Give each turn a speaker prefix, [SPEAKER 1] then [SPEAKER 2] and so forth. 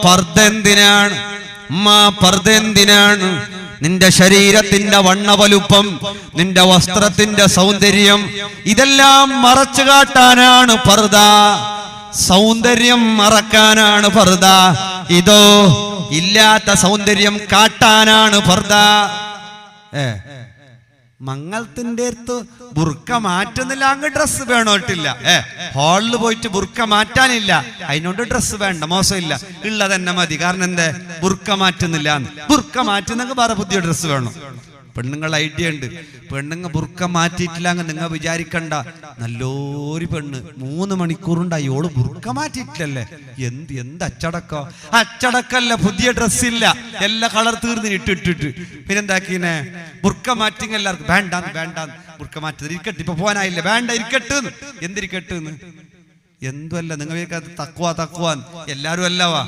[SPEAKER 1] പർദ്ദെന്തിനാണ് പർദ്ദെന്തിനാണ്? നിന്റെ ശരീരത്തിന്റെ വണ്ണവലുപ്പം, നിന്റെ വസ്ത്രത്തിന്റെ സൗന്ദര്യം, ഇതെല്ലാം മറച്ചു കാട്ടാനാണ് പർദ്ദ. സൗന്ദര്യം മറക്കാനാണ് പർദ്ദ. ഇതോ ഇല്ലാത്ത സൗന്ദര്യം കാട്ടാനാണ് പർദ്ദ. മംഗളത്തിന്റെ അടുത്ത് ബുർക്ക മാറ്റുന്നില്ല, അങ്ങ് ഡ്രസ്സ് വേണോട്ടില്ല. ഹാളിൽ പോയിട്ട് ബുർക്ക മാറ്റാനില്ല, അതിനോട് ഡ്രസ്സ് വേണ്ട, മോശമില്ല, ഉള്ളത് തന്നെ മതി. കാരണം എന്താ? ബുർക്ക മാറ്റുന്നില്ല. ബുർക്ക മാറ്റുന്നെങ്കിൽ വേറെ പുതിയ ഡ്രസ്സ് വേണം. പെണ്ണുങ്ങൾ ഐഡിയ ഉണ്ട്. പെണ്ണുങ്ങൾ ബുർക്ക മാറ്റിയിട്ടില്ല എന്ന് നിങ്ങൾ വിചാരിക്കണ്ട. നല്ലൊരു പെണ്ണ് 3 മണിക്കൂറുണ്ടായി, ഓള് ബുർക്ക മാറ്റിയിട്ടില്ലല്ലേ. എന്ത് അച്ചടക്കോ? അച്ചടക്കല്ല, പുതിയ ഡ്രസ്സില്ല, എല്ലാ കളർ തീർന്ന് ഇട്ടിട്ടിട്ട് പിന്നെന്താക്കിനെ ബുർക്ക മാറ്റിങ്. എല്ലാവർക്കും വേണ്ടാന്ന് ബുർക്ക മാറ്റത് ഇരിക്കട്ടെ, ഇപ്പൊ പോകാനായില്ല, വേണ്ട ഇരിക്കട്ടെ. എന്തിരിക്കട്ടെന്ന് എന്തുമല്ല, നിങ്ങൾ തക്കുവാൻ എല്ലാരും അല്ലവാ.